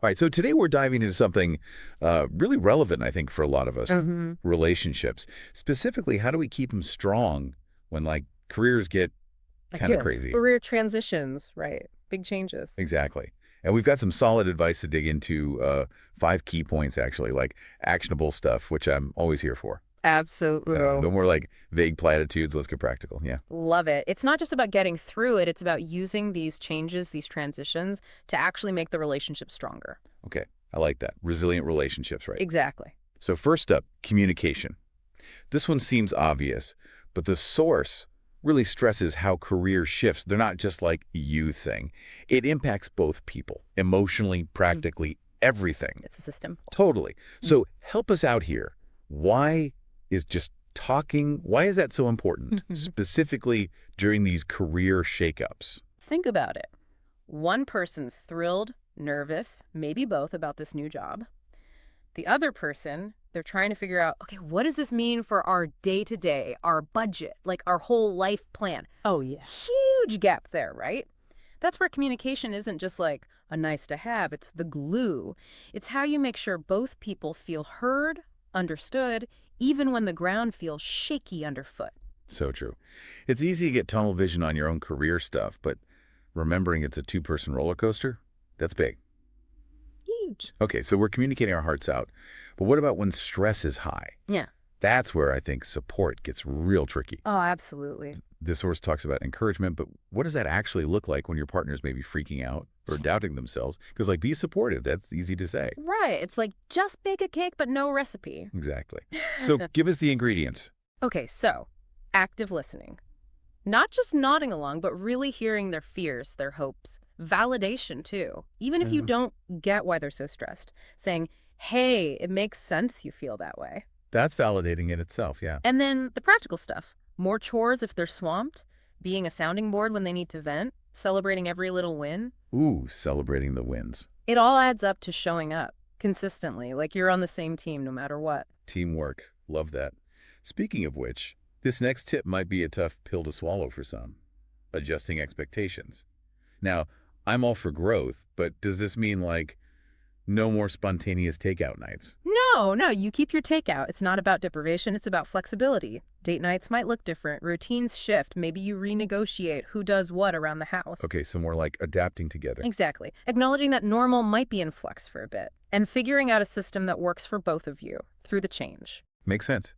All right, so today we're diving into something really relevant, I think, for a lot of us, Hmm. relationships. Specifically, how do we keep them strong when, like, careers get Like, kind of yeah, crazy? career transitions, right? Big changes. Exactly. And we've got some solid advice to dig into, 5 key points, actually, like actionable stuff, which I'm always here for. Absolutely. No more, like, vague platitudes. Let's get practical. Yeah. Love it. It's not just about getting through it, it's about using these changes, these transitions to actually make the relationship stronger. Okay. I like that. Resilient relationships, right? Exactly. So first up, communication. This one seems obvious, but the source really stresses how career shifts. They're not just like a you thing. It impacts both people, emotionally, Mm. practically, everything. It's a system. Totally. Mm. So help us out here. Why is just talking, why is that so important, specifically during these career shakeups? Think about it. One person's thrilled, nervous, maybe both about this new job. The other person, they're trying to figure out, okay, what does this mean for our day to day, our budget, like our whole life plan? Oh, yeah. Huge gap there, right? That's where communication isn't just like a nice to have, it's the glue. It's how you make sure both people feel heard, understood, even when the ground feels shaky underfoot. So true. It's easy to get tunnel vision on your own career stuff, but remembering it's a two-person roller coaster, that's big. Huge. Okay, so we're communicating our hearts out. But what about when stress is high? Yeah. That's where I think support gets real tricky. Oh, absolutely. This source talks about encouragement, but what does that actually look like when your partner's maybe freaking out or doubting themselves? Because, like, be supportive. That's easy to say. Right. It's like just bake a cake, but no recipe. Exactly. So give us the ingredients. Okay, so active listening. Not just nodding along, but really hearing their fears, their hopes. Validation, too. Even if you don't get why they're so stressed. Saying, hey, it makes sense you feel that way. That's validating in itself, yeah. And then the practical stuff. More chores if they're swamped, being a sounding board when they need to vent, celebrating every little win. Ooh, celebrating the wins. It all adds up to showing up consistently, like you're on the same team no matter what. Teamwork. Love that. Speaking of which, this next tip might be a tough pill to swallow for some. Adjusting expectations. Now, I'm all for growth, but does this mean, like, no more spontaneous takeout nights? No, you keep your takeout. It's not about deprivation, it's about flexibility. Date nights might look different, routines shift, maybe you renegotiate who does what around the house. Okay, so more like adapting together. Exactly. Acknowledging that normal might be in flux for a bit, and figuring out a system that works for both of you through the change. Makes sense.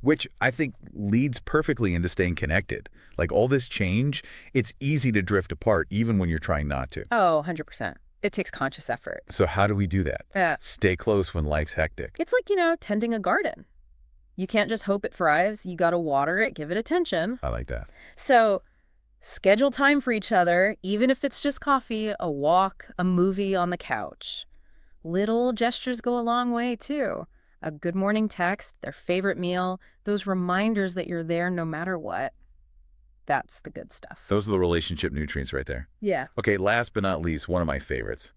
Which I think leads perfectly into staying connected. Like all this change, it's easy to drift apart even when you're trying not to. Oh, 100%. It takes conscious effort. So how do we do that? Yeah. Stay close when life's hectic. It's like, tending a garden. You can't just hope it thrives. You gotta water it, give it attention. I like that. So, schedule time for each other, even if it's just coffee, a walk, a movie on the couch. Little gestures go a long way, too. A good morning text, their favorite meal, those reminders that you're there no matter what. That's the good stuff. Those are the relationship nutrients right there. Yeah. Okay, last but not least, one of my favorites.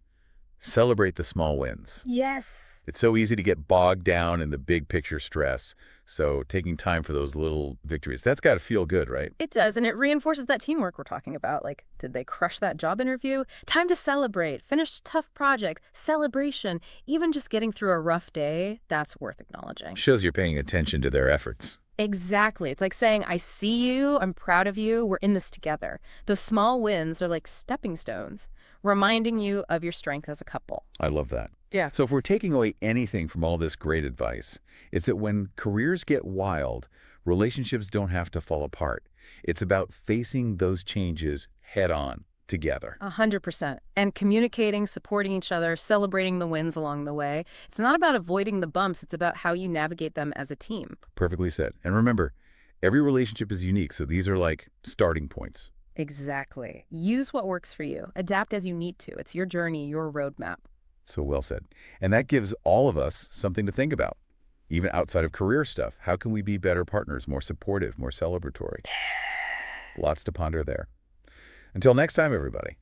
Celebrate the small wins. Yes. It's so easy to get bogged down in the big picture stress. So taking time for those little victories, that's got to feel good, right? It does, and it reinforces that teamwork we're talking about. Like, did they crush that job interview? Time to celebrate. Finished a tough project. Celebration. Even just getting through a rough day, that's worth acknowledging. Shows you're paying attention to their efforts. Exactly. It's like saying, I see you, I'm proud of you, we're in this together. Those small wins are like stepping stones, reminding you of your strength as a couple. I love that. Yeah. So if we're taking away anything from all this great advice, it's that when careers get wild, relationships don't have to fall apart. It's about facing those changes head on together. 100%. And communicating, supporting each other, celebrating the wins along the way. It's not about avoiding the bumps, it's about how you navigate them as a team. Perfectly said. And remember, every relationship is unique, so these are like starting points. Exactly. Use what works for you. Adapt as you need to. It's your journey, your roadmap. So well said. And that gives all of us something to think about, even outside of career stuff. How can we be better partners, more supportive, more celebratory? Lots to ponder there. Until next time, everybody.